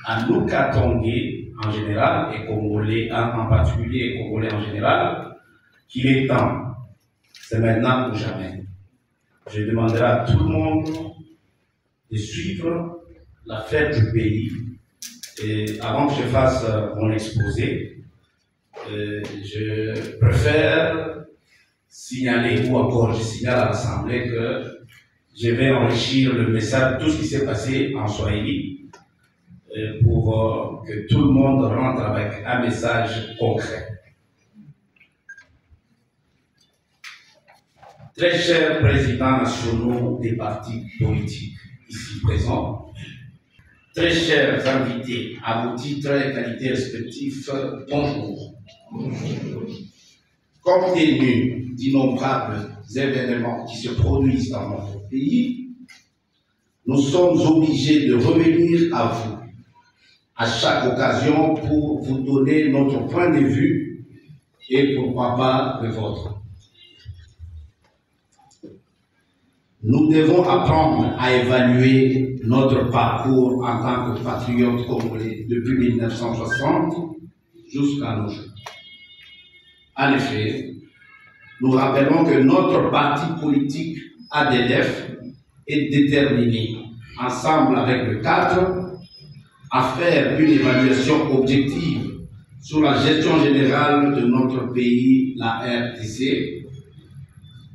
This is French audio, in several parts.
à nous Katongais en général et Congolais en particulier et Congolais en général qu'il est temps, c'est maintenant ou jamais. Je demanderai à tout le monde de suivre la fête du pays. Et avant que je fasse mon exposé, je préfère signaler, ou encore je signale à l'Assemblée que je vais enrichir le message, tout ce qui s'est passé en Swahili, pour que tout le monde rentre avec un message concret. Très chers présidents nationaux des partis politiques ici présents, très chers invités, à vos titres et qualités respectifs, bonjour. Compte tenu d'innombrables événements qui se produisent dans notre pays, nous sommes obligés de revenir à vous à chaque occasion pour vous donner notre point de vue et pourquoi pas le vôtre. Nous devons apprendre à évaluer notre parcours en tant que patriotes congolais depuis 1960 jusqu'à nos jours. En effet, nous rappelons que notre parti politique ADLF est déterminé, ensemble avec le cadre, à faire une évaluation objective sur la gestion générale de notre pays, la RDC,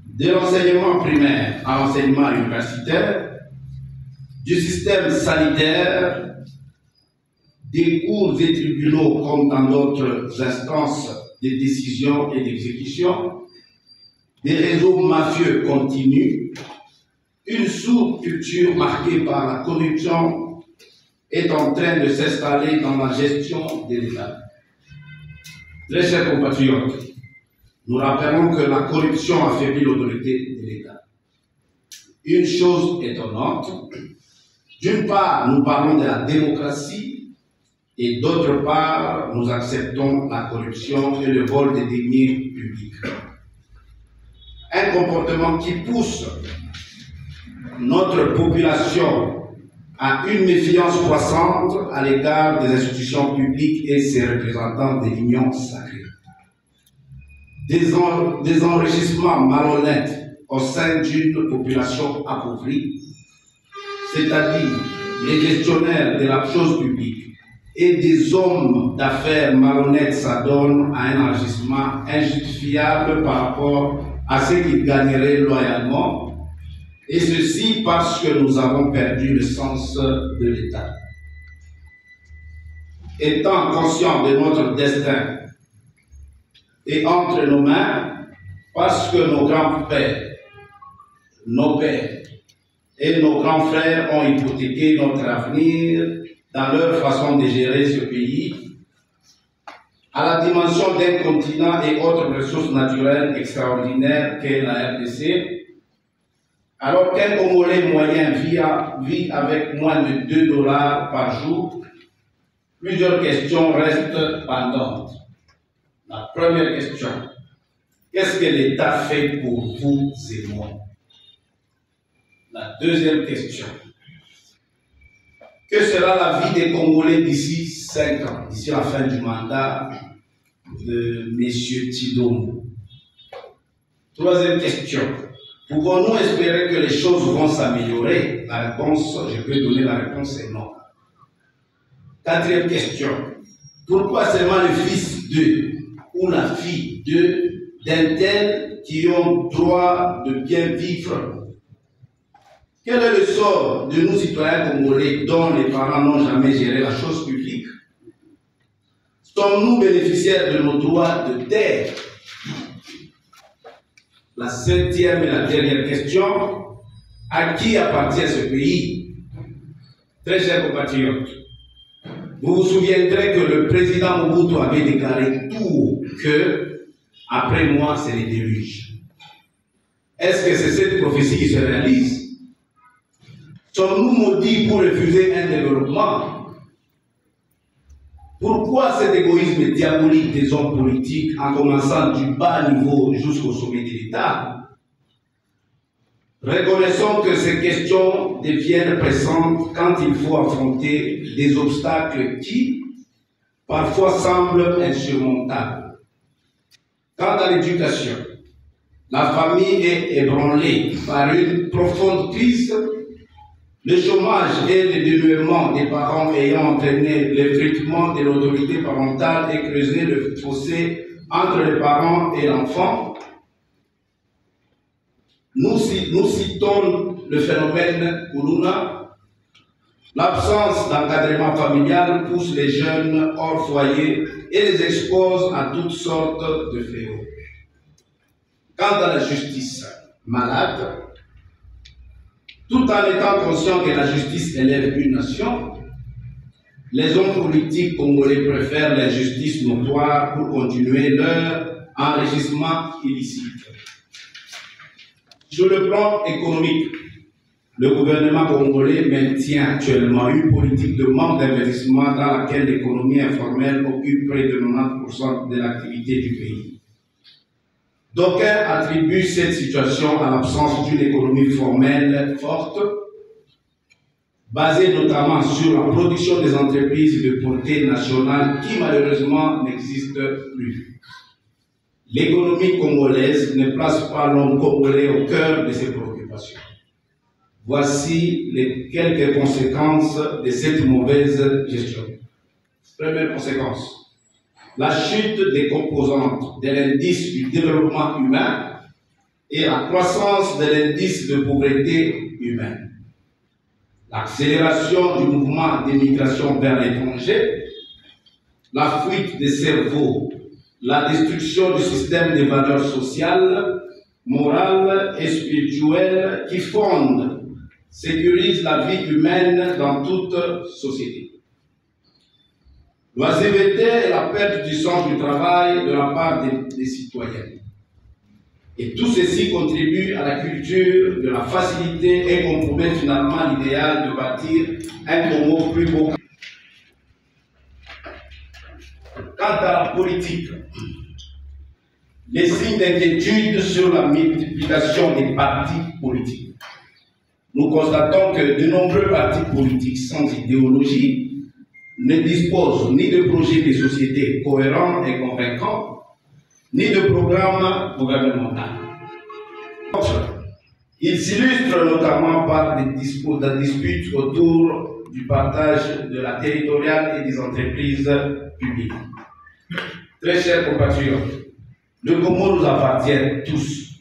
de l'enseignement primaire à l'enseignement universitaire, du système sanitaire, des cours et tribunaux comme dans d'autres instances de décision et d'exécution, des réseaux mafieux continus, une sous-culture marquée par la corruption est en train de s'installer dans la gestion de l'État. Très chers compatriotes, nous rappelons que la corruption affaiblit l'autorité de l'État. Une chose étonnante, d'une part, nous parlons de la démocratie et d'autre part, nous acceptons la corruption et le vol des deniers publics. Un comportement qui pousse notre population à une méfiance croissante à l'égard des institutions publiques et ses représentants des lignes sacrées. Des enrichissements malhonnêtes au sein d'une population appauvrie, c'est-à-dire les gestionnaires de la chose publique et des hommes d'affaires malhonnêtes s'adonnent à un enrichissement injustifiable par rapport à ce qu'ils gagneraient loyalement, et ceci parce que nous avons perdu le sens de l'État. Étant conscients de notre destin et entre nos mains, parce que nos grands-pères, nos pères et nos grands frères ont hypothéqué notre avenir dans leur façon de gérer ce pays, à la dimension d'un continent et autres ressources naturelles extraordinaires qu'est la RDC, alors qu'un Congolais moyen vit avec moins de 2 $ par jour, plusieurs questions restent pendantes. La première question, qu'est-ce que l'État fait pour vous et moi? La deuxième question, que sera la vie des Congolais d'ici 5 ans, d'ici la fin du mandat de M. Tidom? Troisième question, pouvons-nous espérer que les choses vont s'améliorer? La réponse, je peux donner la réponse, c'est non. Quatrième question, pourquoi seulement le fils d'eux ou la fille d'un tel qui ont droit de bien vivre? Quel est le sort de nous citoyens congolais dont les parents n'ont jamais géré la chose publique? Sommes-nous bénéficiaires de nos droits de terre? La cinquième et la dernière question, à qui appartient ce pays? Très chers compatriotes, vous vous souviendrez que le président Mobutu avait déclaré tout haut que après moi, c'est les déluges. Est-ce que c'est cette prophétie qui se réalise? Sommes-nous maudits pour refuser un développement? Pourquoi cet égoïsme diabolique des hommes politiques, en commençant du bas niveau jusqu'au sommet de l'État? Reconnaissons que ces questions deviennent pressantes quand il faut affronter des obstacles qui, parfois, semblent insurmontables. Quant à l'éducation, la famille est ébranlée par une profonde crise. Le chômage et le dénuement des parents ayant entraîné l'effritement de l'autorité parentale et creusé le fossé entre les parents et l'enfant. Nous citons le phénomène Koulouna. L'absence d'encadrement familial pousse les jeunes hors foyer et les expose à toutes sortes de fléaux. Quant à la justice malade, tout en étant conscient que la justice élève une nation, les hommes politiques congolais préfèrent l'injustice notoire pour continuer leur enrichissement illicite. Sur le plan économique, le gouvernement congolais maintient actuellement une politique de manque d'investissement dans laquelle l'économie informelle occupe près de 90% de l'activité du pays. D'aucuns attribuent cette situation à l'absence d'une économie formelle forte, basée notamment sur la production des entreprises de portée nationale qui malheureusement n'existe plus. L'économie congolaise ne place pas l'homme congolais au cœur de ses préoccupations. Voici les quelques conséquences de cette mauvaise gestion. Première conséquence, la chute des composantes de l'indice du développement humain et la croissance de l'indice de pauvreté humaine. L'accélération du mouvement d'immigration vers l'étranger, la fuite des cerveaux, la destruction du système des valeurs sociales, morales et spirituelles qui fondent, sécurisent la vie humaine dans toute société. L'oisiveté et la perte du sens du travail de la part des citoyens. Et tout ceci contribue à la culture de la facilité et compromet finalement l'idéal de bâtir un Congo plus beau. Quant à la politique, les signes d'inquiétude sur la multiplication des partis politiques. Nous constatons que de nombreux partis politiques sans idéologie ne disposent ni de projets de société cohérents et convaincants, ni de programme gouvernemental. Ils s'illustrent notamment par des disputes autour du partage de la territoriale et des entreprises publiques. Très chers compatriotes, le Congo nous appartient tous.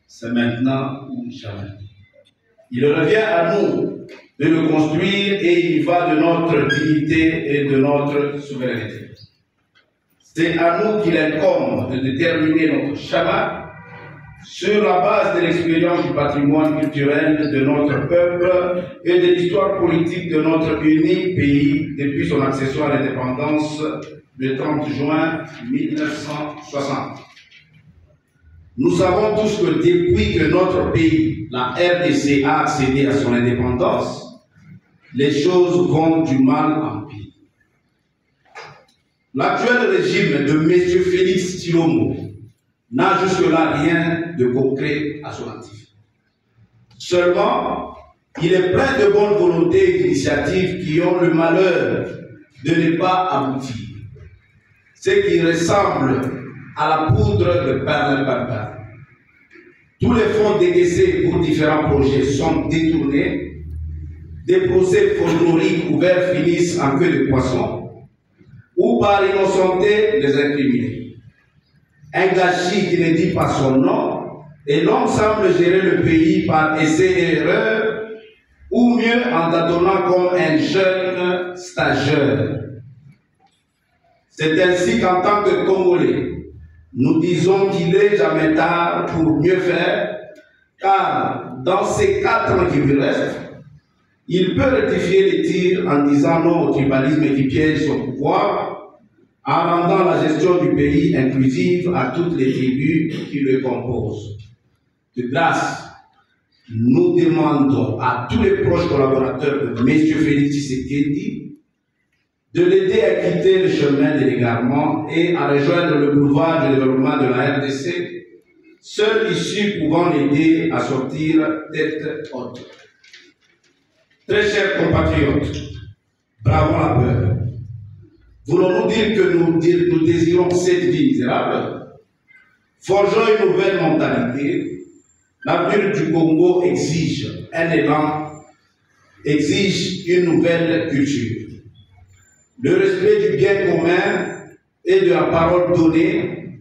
C'est maintenant ou jamais. Il revient à nous de le construire et il y va de notre dignité et de notre souveraineté. C'est à nous qu'il incombe de déterminer notre chemin sur la base de l'expérience du patrimoine culturel de notre peuple et de l'histoire politique de notre unique pays depuis son accession à l'indépendance le 30 juin 1960. Nous savons tous que depuis que notre pays, la RDC, a accédé à son indépendance, les choses vont du mal en pire. L'actuel régime de M. Félix Tshilombo n'a jusque-là rien de concret à son actif. Seulement, il est plein de bonne volonté et d'initiatives qui ont le malheur de ne pas aboutir. Ce qui ressemble à la poudre de perlimpinpin. Tous les fonds décaissés pour différents projets sont détournés. Des procès folkloriques ouverts finissent en queue de poisson ou par innocenter les incriminés. Un gâchis qui ne dit pas son nom et l'homme semble gérer le pays par essai et erreur ou mieux en tâtonnant comme un jeune stagiaire. C'est ainsi qu'en tant que Congolais, nous disons qu'il est jamais tard pour mieux faire, car dans ces 4 ans qui lui restent, il peut rectifier les tirs en disant non au tribalisme qui piège son pouvoir, en rendant la gestion du pays inclusive à toutes les tribus qui le composent. De grâce, nous demandons à tous les proches collaborateurs de M. Félix Tshisekedi de l'aider à quitter le chemin de l'égarement et à rejoindre le boulevard de développement de la RDC seule issue pouvant l'aider à sortir tête haute. Très chers compatriotes, bravons la peur. Voulons-nous dire que nous désirons cette vie misérable? Forgeons une nouvelle mentalité. L'avenir du Congo exige un élan, exige une nouvelle culture. Le respect du bien commun et de la parole donnée,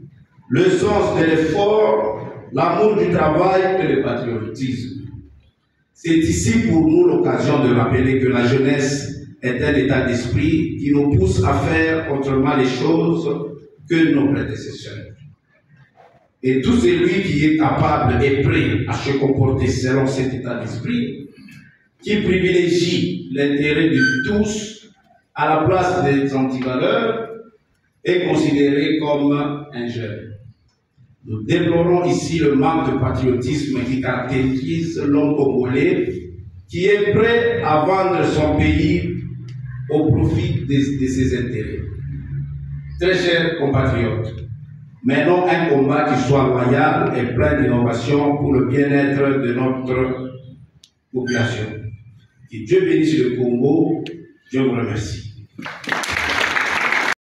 le sens de l'effort, l'amour du travail et le patriotisme. C'est ici pour nous l'occasion de rappeler que la jeunesse est un état d'esprit qui nous pousse à faire autrement les choses que nos prédécesseurs. Et tout celui qui est capable et prêt à se comporter selon cet état d'esprit, qui privilégie l'intérêt de tous à la place des antivaleurs, est considéré comme un jeune. Nous déplorons ici le manque de patriotisme qui caractérise l'homme congolais, qui est prêt à vendre son pays au profit de ses intérêts. Très chers compatriotes, menons un combat qui soit loyal et plein d'innovation pour le bien-être de notre population. Que Dieu bénisse le Congo. Je vous remercie.